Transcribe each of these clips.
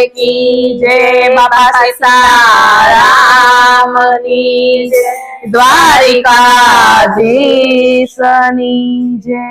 की जय, बाबा सीतारामनी जय, દ્વારિકાધીશની જય।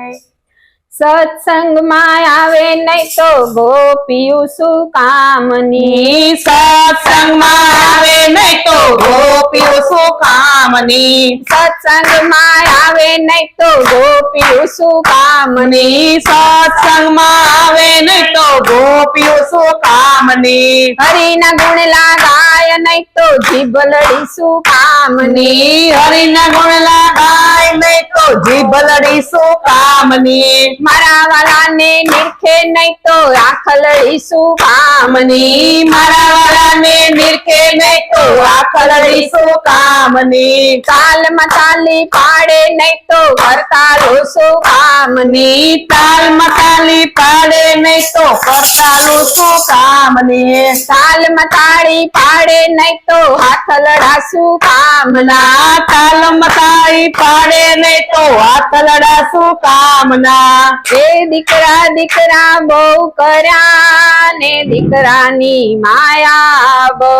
સત્સંગમાં આવે નહીં તો ગોપીયું શું કામની, સત્સંગમાં આવે નહીં તો ગોપીઓ શું કામની, સત્સંગમાં આવે નહીં તો ગોપીયું શું કામની, સત્સંગમાં આવે નહીં તો ગોપીઓ શું કામની, હરિના ગુણ લાગાય નહીં તો જીભલડી શું કામની, હરિના ગુણ લાગાય નહીં તો જીભલડી શું કામની, મારા વાલાને નિરખે નહીં તો આખલડી શું કામની, મારા વાલાને નિરખે નહીં તો આખલડી શું કામની, તાલમાં તાલી પાડે નહીં તો કરતાલો શું કામની, તાલમાં તાલી પાડે નહીં તો કરતાલું શું કામની, તાલમાં તાળી પાડે નહીં તો હાથલડા શું કામના, તાલમાં તાળી પાડે નહીં તો હાથલડા શું કામના, એ દીકરા દીકરા બહુ કર્યા ને દીકરાની માયા બહુ,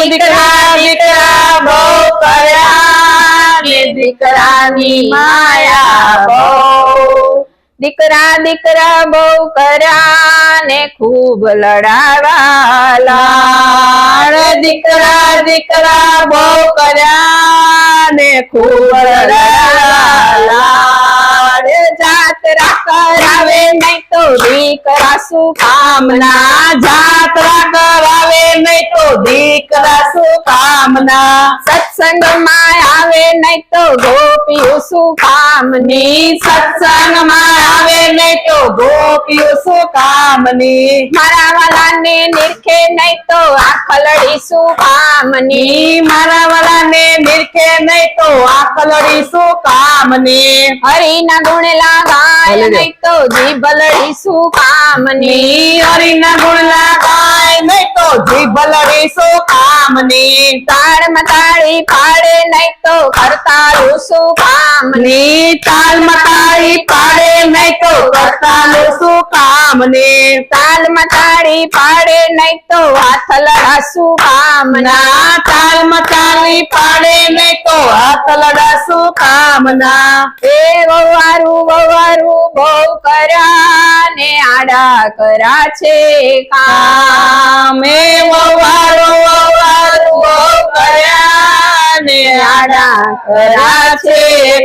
દીકરા દીકરા બહુ કર્યા ને દીકરાની માયા બહુ, દીકરા દીકરા બહુ કર્યા ને ખૂબ લડાવાલા, દીકરા દીકરા બહુ કર્યા ને ખૂબ લડાવાલા, જાત્રા કરાવે નહીં તો દીકરા શું કામના, જાત્રા કરાવે નહીં તો દીકરા શું કામના, સત્સંગમાં આવે નહીં તો ગોપીઓ શું કામની, સત્સંગમાં આવે નહીં તો ગોપીઓ શું કામની, મારા વાલાને નિરખે નહીં તો આખલડી શું કામની, મારા વાલાને નિરખે નહીં તો આખલડી શું કામની, હરિના ગુણ લાગાય નહીં તો જીભલડી શું કામની, હરિના ગુણ લાગાય નહીં તો જીભલડી શું કામની, તાળમાં તાળી પાડે નહીં તો કરતાલું શું કામની, તાલમાં તાળી પાડે નહીં તો કરતાલું શું કામની, તાલમાં તાળી પાડે નહીં તો હાથલડા શું કામના, તાલમાં તાળી પાડે નહીં તો હાથલડા શું કામના, એ વવારું વવારું બહુ કર્યા ને આડા કર્યા છે કામ, મે વવારું વવારું બહુ કર્યા ને આડા કર્યા છે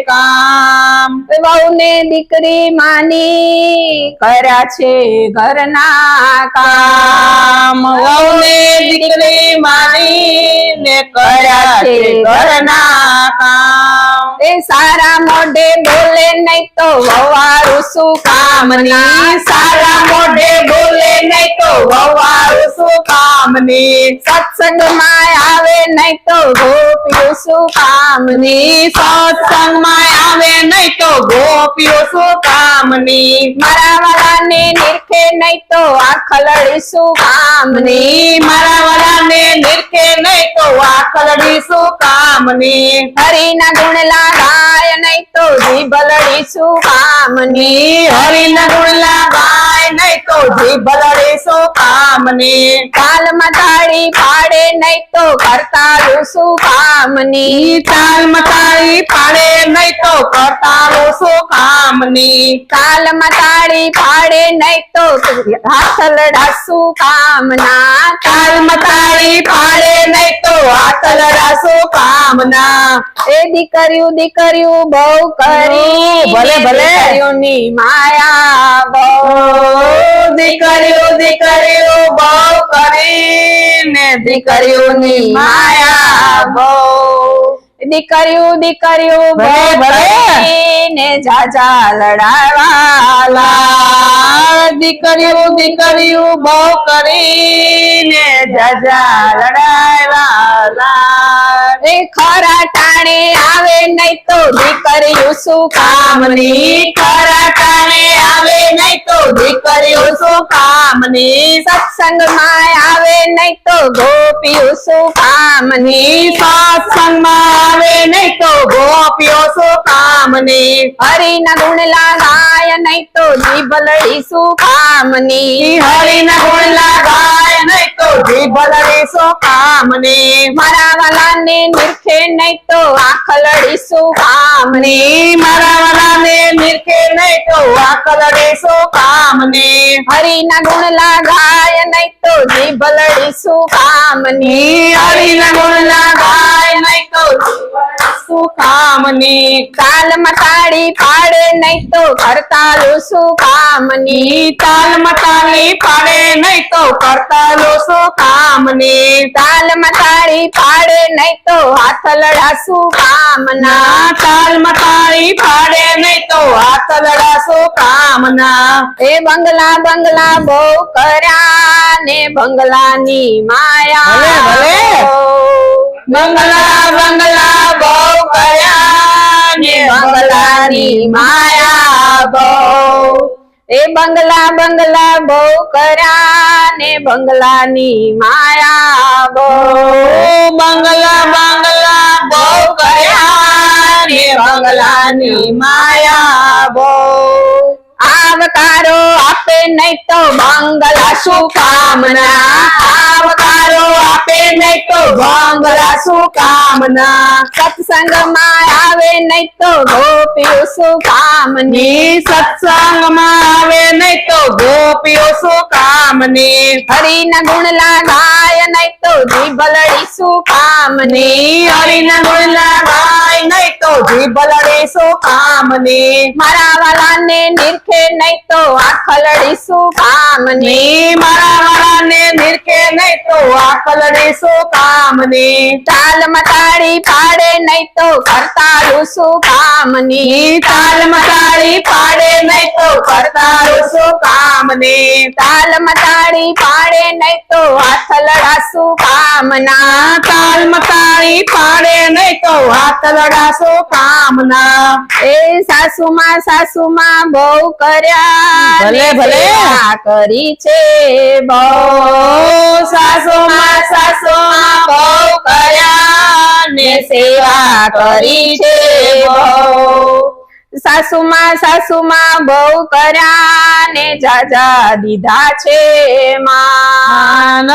કામ, વહુને દીકરી માની કર્યા છે ઘરના કામ, વહુને દીકરી માની ને કર્યા છે ઘરના કામ, એ સારા મોઢે બોલે નહીં તો વવારું શું કામની, સારા મોઢે બોલે નહીં તો વવારું શું કામની, સત્સંગમાં આવે નહીં તો ગોપીઓ શું કામની, સત્સંગમાં આવે નહીં તો ગોપીઓ શું કામની, મારા વાલાને નિરખે નહીં તો આખલડી શું કામની, મારા વાલાને નિરખે નહીં તો આખલડી શું કામની, હરિના ગુણ લાગાય નહીં તો જીભલડી શું કામની, હરિના ગુણ લાગાય નહીં તો જીભલડી શું કામની, તાલમાં તાળી પાડે નહીં તો કરતાલું શું કામની, તાલમાં તાળી પાડે નહીં તો કરતાલું શું કામની, તાલમાં તાળી પાડે નહીં તો હાથલડા શું કામના, તાલમાં તાળી પાડે નહીં તો હાથલડા શું કામના, એ દીકરીઓ દીકરીઓ બહુ કરી ભલે ભલે દીકરીઓની માયા બહુ, દીકરીઓ દીકરીઓ બહુ કરીને દીકરીઓની માયા બહુ, દીકરીઓ દીકરીઓ બહુ કરીને જાજા લડાવાલા, દીકરીઓ દીકરીઓ બહુ કરીને જાજા લડાવાલા, એ ખરા ટાણે આવે નહીં તો દીકરીઓ શું કામની, ખરા ટાણે આવે નહીં તો દીકરીઓ શું કામની, સત્સંગમાં આવે નહીં તો ગોપીઓ શું કામની, સત્સંગમાં આવે નહીં તો ગોપીઓ શું કામની, હરિના ગુણ લાગાય નહીં તો જીભલડી શું કામની, હરિના ગુણ લાગાય જીભ લડીશું કામની મારા વાલાને નિરખે નહીં તો આંખ લડીશું કામની મારા વાલાને નિરખે નહીં તો આંખ લડીશું કામની હરિના ગુણ લાગાય નહીં તો જીભ લડીશું કામની હરિના ગુણ લાગાય નહીં તો શું કામની તાલમાં તાળી પાડે નહીં તો કરતાલું શું કામની તાલમાં તાળી પાડે નહીં તો કરતાલો શું કામની તાલમાં તાળી પાડે નહીં તો હાથ લડાશું કામના તાલમાં તાળી પાડે નહીં તો હાથ લડાશું કામના એ બંગલા બંગલા બહુ કર્યા ને બંગલાની માયા ભલે, ભલે. બંગલા બંગલા બહુ કર્યા ને બંગલાની માયા બહુ એ બંગલા બંગલા બહુ કર્યા ને બંગલાની માયા બહુ બંગલા બંગલા બહુ કર્યા ને બંગલાની માયા બહુ આવકારો આપે નહીં તો બંગલા શું કામના આવકારો આપે નહીં તો બંગલા શું કામના સત્સંગમાં આવે નહીં તો ગોપીઓ શું કામની સત્સંગમાં આવે નહીં તો ગોપીઓ શું કામની હરિના ગુણ લાગાય નહીં તો જીભ લડીશું કામની હરિના ગુણ લાગાય નહીં તો જીભ લડીશું કામની મારા વાલાને નિરખે નહીં તો આંખ લડીશું કામની મારા વાળાને નિરખે નહીં તો આંખ લડીશું કામની તાલમાં તાળી પાડે નહીં તો કરતાલું શું કામની તાલમાં તાળી પાડે નહીં તો કરતાલું શું કામની તાલમાં તાળી પાડે નહીં તો હાથ લડાશું કામના તાલમાં તાળી પાડે નહીં તો હાથ લડાશું કામના એ સાસુમાં બહુ કર્યા ભલે, ને ભલે. સેવા કરી છે બહુ સાસુમાં બહુ કર્યા ને સેવા કરી છે બહુ સાસુમાં બહુ કર્યા ને જાજા દીધા છે માં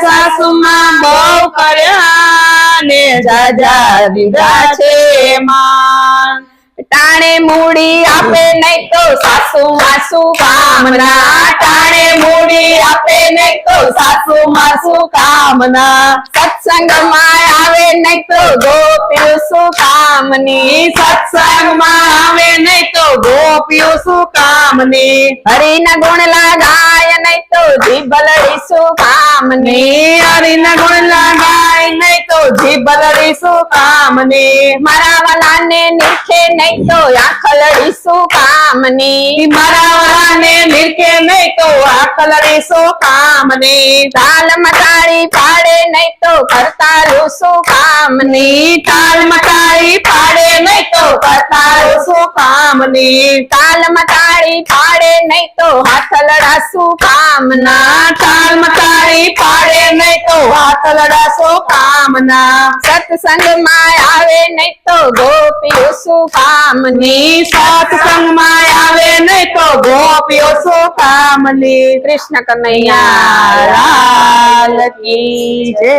સાસુમાં બહુ કર્યા ને જાજા દીધા છે માં ટાણે મૂડી આપે નહીં તો સાસુમાં શું કામના ટાણે મૂડી આપે નહીં તો સાસુમાં શું કામના સત્સંગમાં આવે નહીં તો ગોપીઓ શું કામની સત્સંગમાં આવે નહીં તો ગોપીઓ શું કામની હરિના ગુણ લાગાય નહીં તો જીભ લડીશું કામની હરિના ગુણ લાગાય નહીં તો જીભ લડીશું કામની મારા વાલાને નિરખે નહીં તો આંખ લડીશું કામની મારા વાળાને નિરખે નહીં તો આંખ લડીશું કામની તાલમાં તાળી પાડે નહીં તો કરતાલું શું કામની તાલમાં તાળી પાડે નહીં તો કરતાલું શું કામની તાલમાં તાળી પાડે નહીં તો હાથ લડાશું કામના તાલમાં તાળી પાડે નહીં તો હાથ લડાશું કામના સત્સંગમાં આવે નહીં તો ગોપીઓ શું કામની સત્સંગમાં આવે નહીં તો ગોપીઓ શું કામની કૃષ્ણ કનૈયા લાલ કી જય